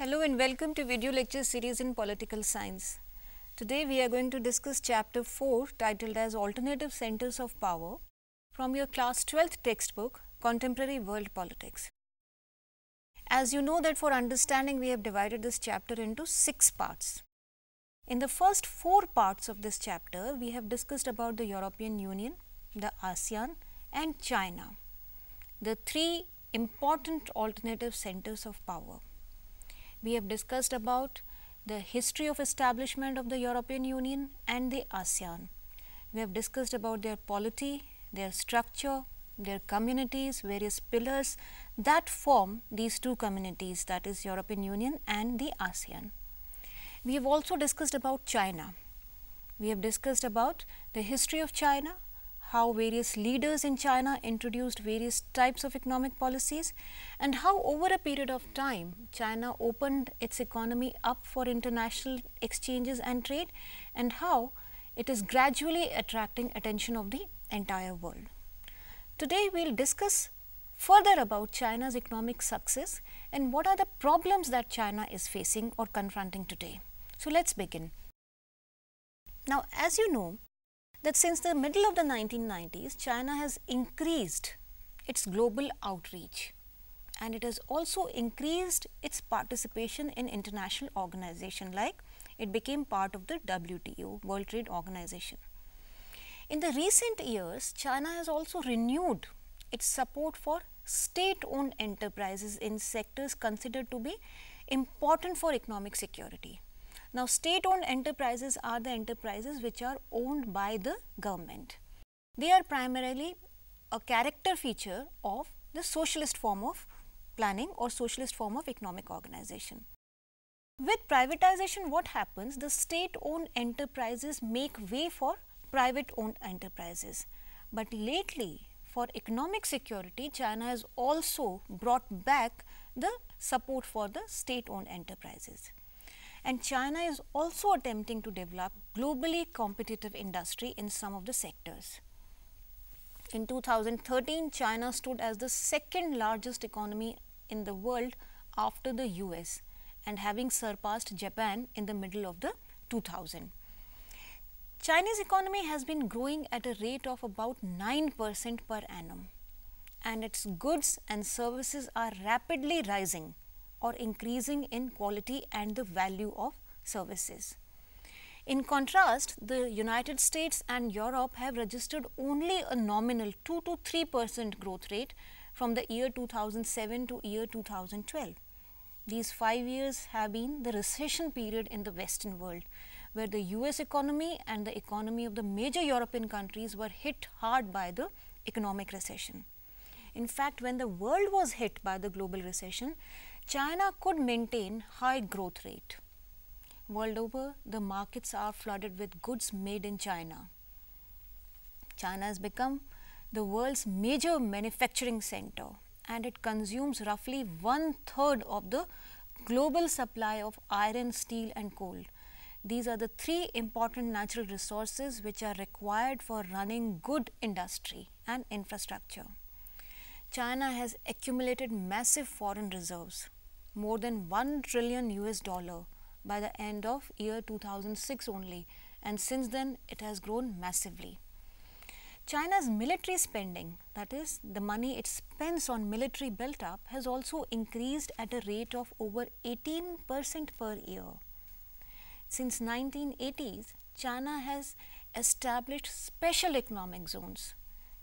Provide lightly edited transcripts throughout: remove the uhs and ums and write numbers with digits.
Hello and welcome to video lecture series in political science. Today we are going to discuss chapter 4 titled as Alternative Centers of Power from your class 12th textbook Contemporary World Politics. As you know that for understanding we have divided this chapter into 6 parts. In the first 4 parts of this chapter we have discussed about the European Union, the ASEAN and China, the 3 important alternative centers of power. We have discussed about the history of establishment of the European Union and the ASEAN. We have discussed about their polity, their structure, their communities, various pillars that form these 2 communities, that is European Union and the ASEAN. We have also discussed about China. We have discussed about the history of China, how various leaders in China introduced various types of economic policies, and how over a period of time China opened its economy up for international exchanges and trade, and how it is gradually attracting attention of the entire world. Today we will discuss further about China's economic success and what are the problems that China is facing or confronting today. So let us begin. Now, as you know that since the middle of the 1990s, China has increased its global outreach and it has also increased its participation in international organizations, like it became part of the WTO, World Trade Organization. In the recent years, China has also renewed its support for state-owned enterprises in sectors considered to be important for economic security. Now, state-owned enterprises are the enterprises which are owned by the government. They are primarily a character feature of the socialist form of planning or socialist form of economic organization. With privatization, what happens? The state-owned enterprises make way for private-owned enterprises. But lately, for economic security, China has also brought back the support for the state-owned enterprises. And China is also attempting to develop globally competitive industry in some of the sectors. In 2013, China stood as the second largest economy in the world after the US and having surpassed Japan in the middle of the 2000s. Chinese economy has been growing at a rate of about 9% per annum, and its goods and services are rapidly rising or increasing in quality and the value of services. In contrast, the United States and Europe have registered only a nominal 2 to 3% growth rate from the year 2007 to year 2012. These 5 years have been the recession period in the Western world, where the US economy and the economy of the major European countries were hit hard by the economic recession. In fact, when the world was hit by the global recession, China could maintain high growth rate. World over, the markets are flooded with goods made in China. China has become the world's major manufacturing center and it consumes roughly 1/3 of the global supply of iron, steel and coal. These are the 3 important natural resources which are required for running good industry and infrastructure. China has accumulated massive foreign reserves, more than $1 trillion by the end of year 2006 only, and since then it has grown massively. China's military spending, that is the money it spends on military built up, has also increased at a rate of over 18% per year. Since 1980s, China has established special economic zones.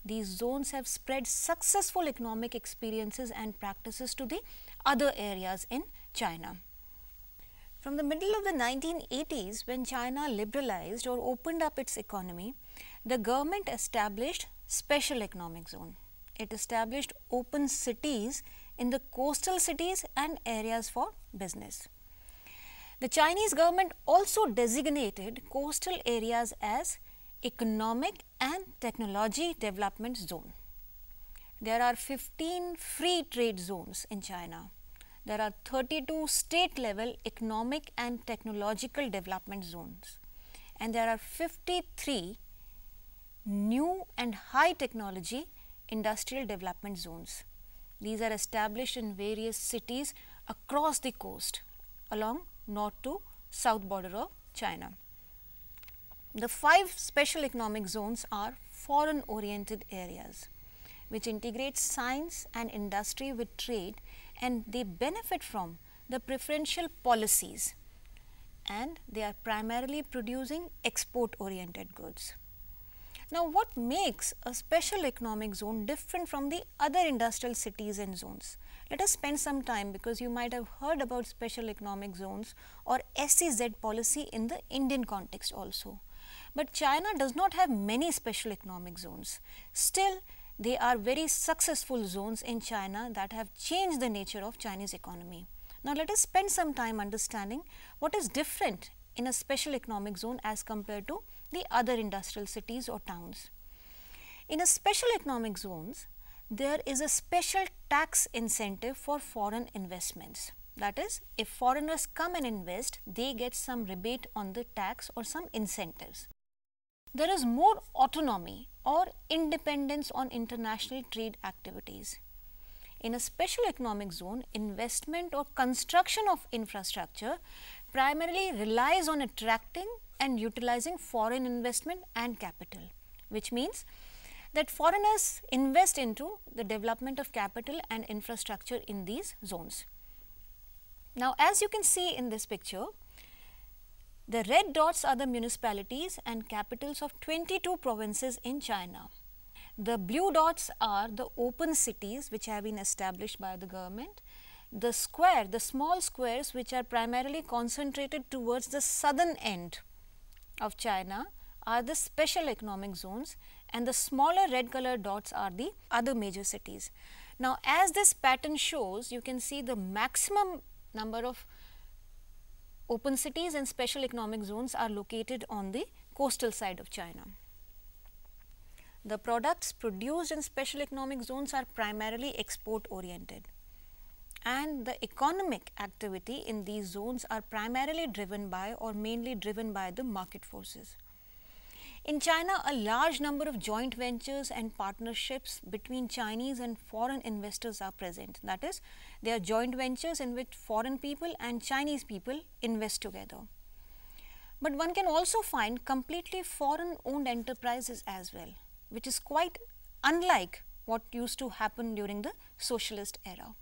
These zones have spread successful economic experiences and practices to the other areas in China. From the middle of the 1980s, when China liberalized or opened up its economy, the government established special economic zone. It established open cities in the coastal cities and areas for business. The Chinese government also designated coastal areas as economic and technology development zone. There are 15 free trade zones in China. There are 32 state level economic and technological development zones, and there are 53 new and high technology industrial development zones. These are established in various cities across the coast along north to south border of China. The 5 special economic zones are foreign oriented areas which integrate science and industry with trade, and they benefit from the preferential policies, and they are primarily producing export oriented goods. Now, what makes a special economic zone different from the other industrial cities and zones? Let us spend some time, because you might have heard about special economic zones or SEZ policy in the Indian context also. But China does not have many special economic zones. Still, they are very successful zones in China that have changed the nature of Chinese economy. Now, let us spend some time understanding what is different in a special economic zone as compared to the other industrial cities or towns. In a special economic zones, there is a special tax incentive for foreign investments. That is, if foreigners come and invest, they get some rebate on the tax or some incentives. There is more autonomy or independence on international trade activities. In a special economic zone, investment or construction of infrastructure primarily relies on attracting and utilizing foreign investment and capital, which means that foreigners invest into the development of capital and infrastructure in these zones. Now, as you can see in this picture, the red dots are the municipalities and capitals of 22 provinces in China. The blue dots are the open cities which have been established by the government. The small squares which are primarily concentrated towards the southern end of China are the special economic zones, and the smaller red colored dots are the other major cities. Now, as this pattern shows, you can see the maximum number of open cities and special economic zones are located on the coastal side of China. The products produced in special economic zones are primarily export oriented, and the economic activity in these zones are primarily driven by or mainly driven by the market forces. In China, a large number of joint ventures and partnerships between Chinese and foreign investors are present. That is, they are joint ventures in which foreign people and Chinese people invest together. But one can also find completely foreign owned enterprises as well, which is quite unlike what used to happen during the socialist era.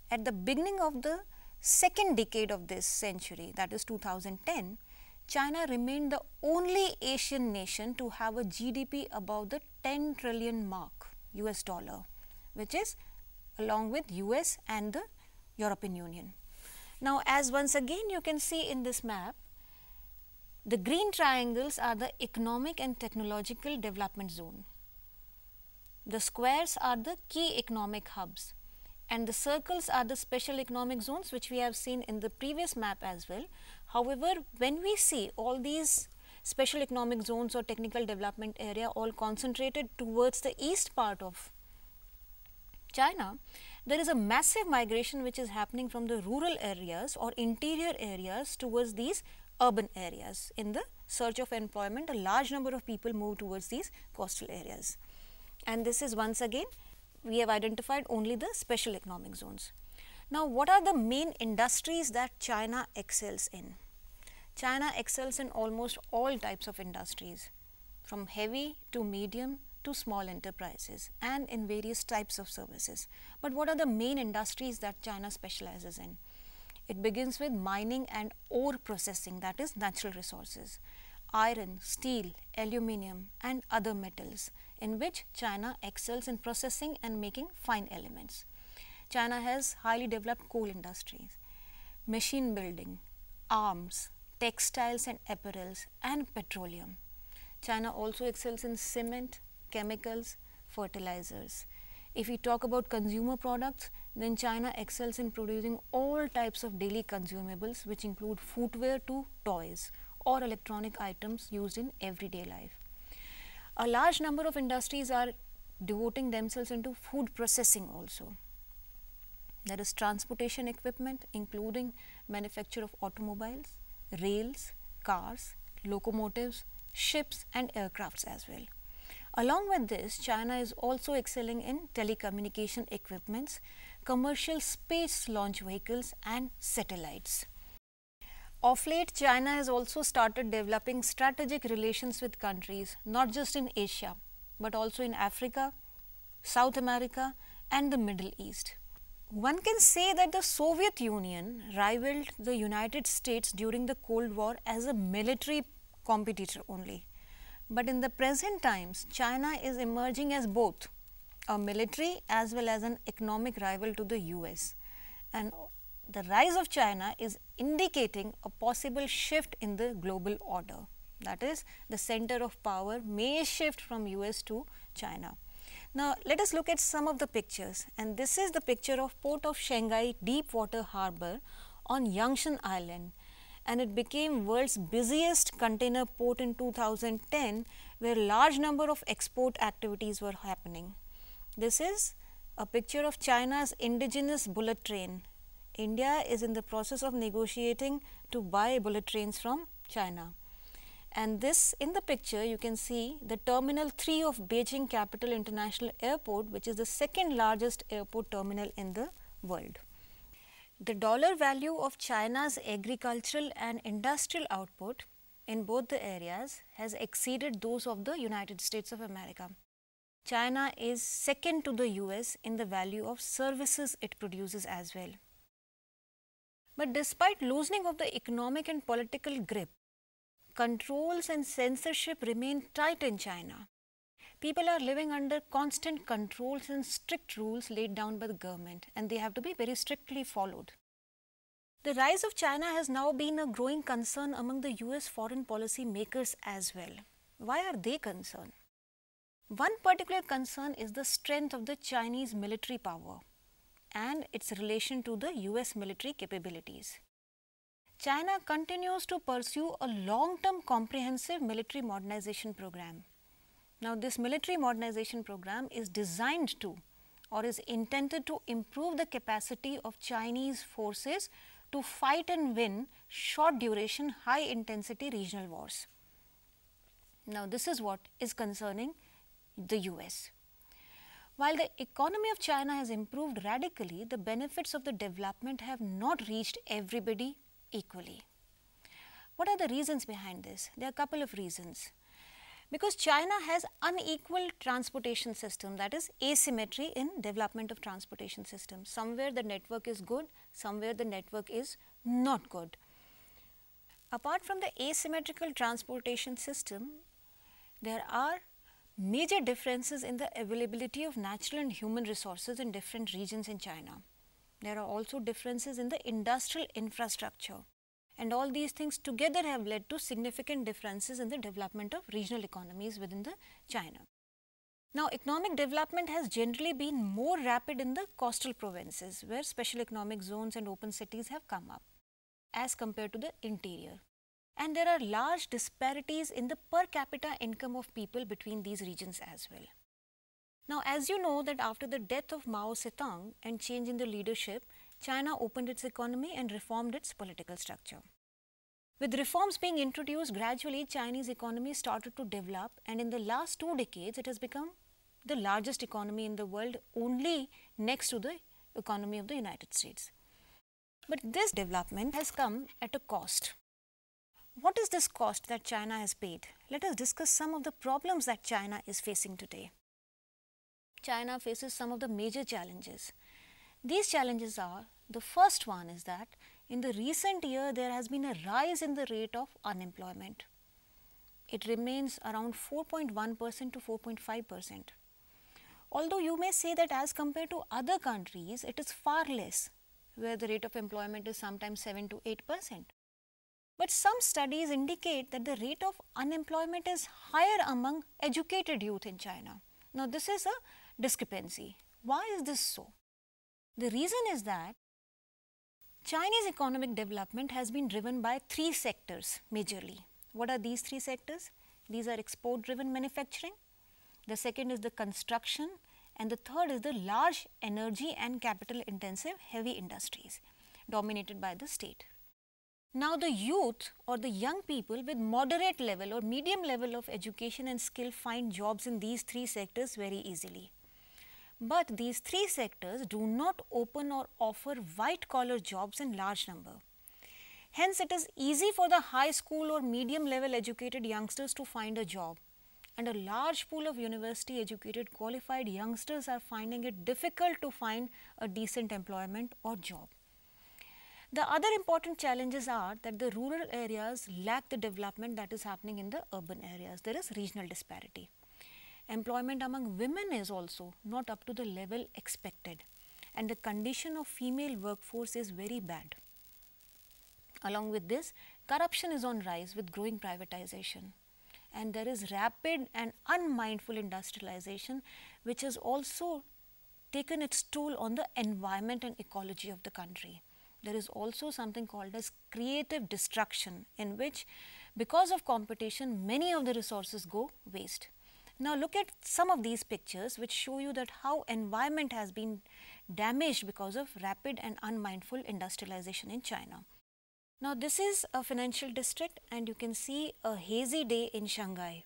At the beginning of the second decade of this century, that is 2010, China remained the only Asian nation to have a GDP above the 10 trillion mark US dollar, which is along with US and the European Union. Now, as once again you can see in this map, the green triangles are the economic and technological development zone. The squares are the key economic hubs, and the circles are the special economic zones which we have seen in the previous map as well. However, when we see all these special economic zones or technical development area all concentrated towards the east part of China, there is a massive migration which is happening from the rural areas or interior areas towards these urban areas. In the search of employment, a large number of people move towards these coastal areas, and this is once again we have identified only the special economic zones. Now, what are the main industries that China excels in? China excels in almost all types of industries, from heavy to medium to small enterprises, and in various types of services. But what are the main industries that China specializes in? It begins with mining and ore processing, that is natural resources, iron, steel, aluminium and other metals, in which China excels in processing and making fine elements. China has highly developed coal industries, machine building, arms, textiles and apparels and petroleum. China also excels in cement, chemicals, fertilizers. If we talk about consumer products, then China excels in producing all types of daily consumables, which include footwear to toys or electronic items used in everyday life. A large number of industries are devoting themselves into food processing also. There is transportation equipment, including manufacture of automobiles, rails, cars, locomotives, ships and aircrafts as well. Along with this, China is also excelling in telecommunication equipments, commercial space launch vehicles and satellites. Of late, China has also started developing strategic relations with countries not just in Asia but also in Africa, South America and the Middle East. One can say that the Soviet Union rivaled the United States during the Cold War as a military competitor only. But in the present times, China is emerging as both a military as well as an economic rival to the US. And the rise of China is indicating a possible shift in the global order. That is, the center of power may shift from US to China. Now, let us look at some of the pictures, and this is the picture of Port of Shanghai Deepwater Harbour on Yangshan Island, and it became world's busiest container port in 2010, where large number of export activities were happening. This is a picture of China's indigenous bullet train. India is in the process of negotiating to buy bullet trains from China. And this, in the picture, you can see the Terminal 3 of Beijing Capital International Airport, which is the second largest airport terminal in the world. The dollar value of China's agricultural and industrial output in both the areas has exceeded those of the United States of America. China is second to the US in the value of services it produces as well. But despite loosening of the economic and political grip, controls and censorship remain tight in China. People are living under constant controls and strict rules laid down by the government, and they have to be very strictly followed. The rise of China has now been a growing concern among the US foreign policy makers as well. Why are they concerned? One particular concern is the strength of the Chinese military power and its relation to the US military capabilities. China continues to pursue a long-term comprehensive military modernization program. Now, this military modernization program is designed to or is intended to improve the capacity of Chinese forces to fight and win short duration, high intensity regional wars. Now, this is what is concerning the US. While the economy of China has improved radically, the benefits of the development have not reached everybody equally. What are the reasons behind this? There are a couple of reasons. Because China has unequal transportation system, that is asymmetry in development of transportation systems. Somewhere the network is good, somewhere the network is not good. Apart from the asymmetrical transportation system, there are major differences in the availability of natural and human resources in different regions in China. There are also differences in the industrial infrastructure, and all these things together have led to significant differences in the development of regional economies within the China. Now, economic development has generally been more rapid in the coastal provinces, where special economic zones and open cities have come up as compared to the interior. And there are large disparities in the per capita income of people between these regions as well. Now, as you know that after the death of Mao Zedong and change in the leadership, China opened its economy and reformed its political structure. With reforms being introduced gradually, Chinese economy started to develop, and in the last 2 decades, it has become the largest economy in the world, only next to the economy of the United States. But this development has come at a cost. What is this cost that China has paid? Let us discuss some of the problems that China is facing today. China faces some of the major challenges. These challenges are, the first one is that in the recent year there has been a rise in the rate of unemployment. It remains around 4.1% to 4.5%. Although you may say that as compared to other countries, it is far less, where the rate of employment is sometimes 7 to 8%. But some studies indicate that the rate of unemployment is higher among educated youth in China. Now, this is a discrepancy. Why is this so? The reason is that Chinese economic development has been driven by 3 sectors majorly. What are these 3 sectors? These are export driven manufacturing, the second is the construction, and the third is the large energy and capital intensive heavy industries dominated by the state. Now, the youth or the young people with moderate level or medium level of education and skill find jobs in these 3 sectors very easily. But these 3 sectors do not open or offer white collar jobs in large number. Hence, it is easy for the high school or medium level educated youngsters to find a job, and a large pool of university educated qualified youngsters are finding it difficult to find a decent employment or job. The other important challenges are that the rural areas lack the development that is happening in the urban areas. There is regional disparity. Employment among women is also not up to the level expected, and the condition of female workforce is very bad. Along with this, corruption is on rise with growing privatization, and there is rapid and unmindful industrialization which has also taken its toll on the environment and ecology of the country. There is also something called as creative destruction, in which because of competition many of the resources go waste. Now look at some of these pictures which show you that how environment has been damaged because of rapid and unmindful industrialization in China. Now this is a financial district, and you can see a hazy day in Shanghai.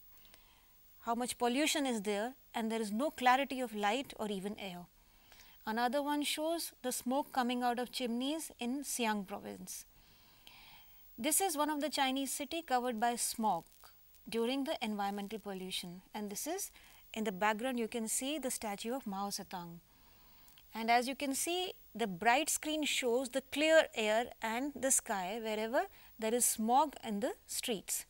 How much pollution is there, and there is no clarity of light or even air. Another one shows the smoke coming out of chimneys in Xi'an province. This is one of the Chinese city covered by smog during the environmental pollution, and this is in the background you can see the statue of Mao Zedong. And as you can see, the bright screen shows the clear air and the sky wherever there is smog in the streets.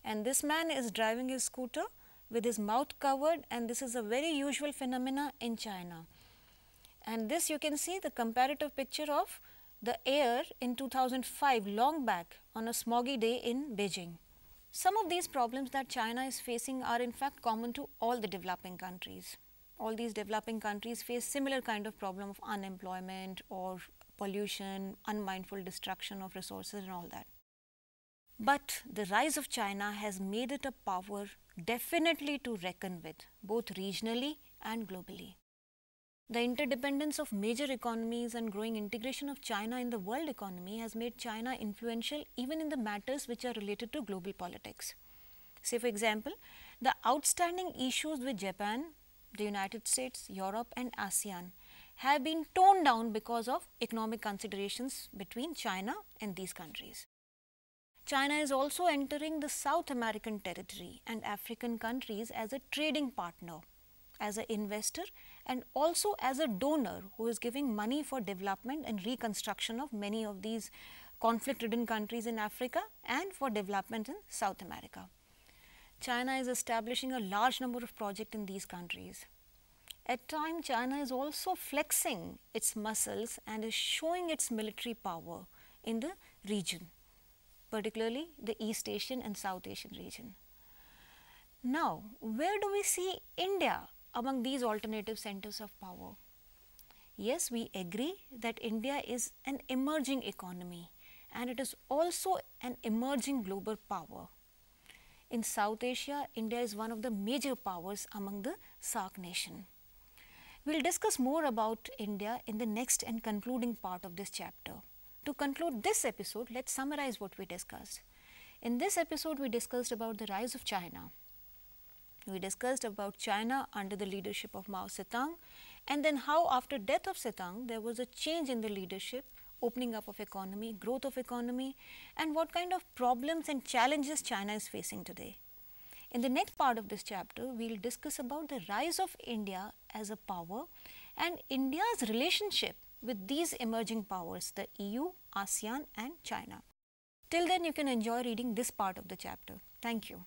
And this man is driving his scooter with his mouth covered, and this is a very usual phenomena in China. And this you can see the comparative picture of the air in 2005, long back, on a smoggy day in Beijing. Some of these problems that China is facing are in fact common to all the developing countries. All these developing countries face similar kind of problem of unemployment or pollution, unmindful destruction of resources and all that. But the rise of China has made it a power definitely to reckon with, both regionally and globally. The interdependence of major economies and growing integration of China in the world economy has made China influential even in the matters which are related to global politics. Say for example, the outstanding issues with Japan, the United States, Europe and ASEAN have been toned down because of economic considerations between China and these countries. China is also entering the South American territory and African countries as a trading partner, as an investor and also as a donor who is giving money for development and reconstruction of many of these conflict-ridden countries in Africa and for development in South America. China is establishing a large number of projects in these countries. At times, China is also flexing its muscles and is showing its military power in the region, particularly the East Asian and South Asian region. Now, where do we see India among these alternative centers of power? Yes, we agree that India is an emerging economy and it is also an emerging global power. In South Asia, India is one of the major powers among the SAARC nation. We will discuss more about India in the next and concluding part of this chapter. To conclude this episode, let's summarize what we discussed. In this episode, we discussed about the rise of China. We discussed about China under the leadership of Mao Zedong, and then how after death of Zedong, there was a change in the leadership, opening up of economy, growth of economy, and what kind of problems and challenges China is facing today. In the next part of this chapter, we will discuss about the rise of India as a power and India's relationship with these emerging powers, the EU, ASEAN and China. Till then, you can enjoy reading this part of the chapter. Thank you.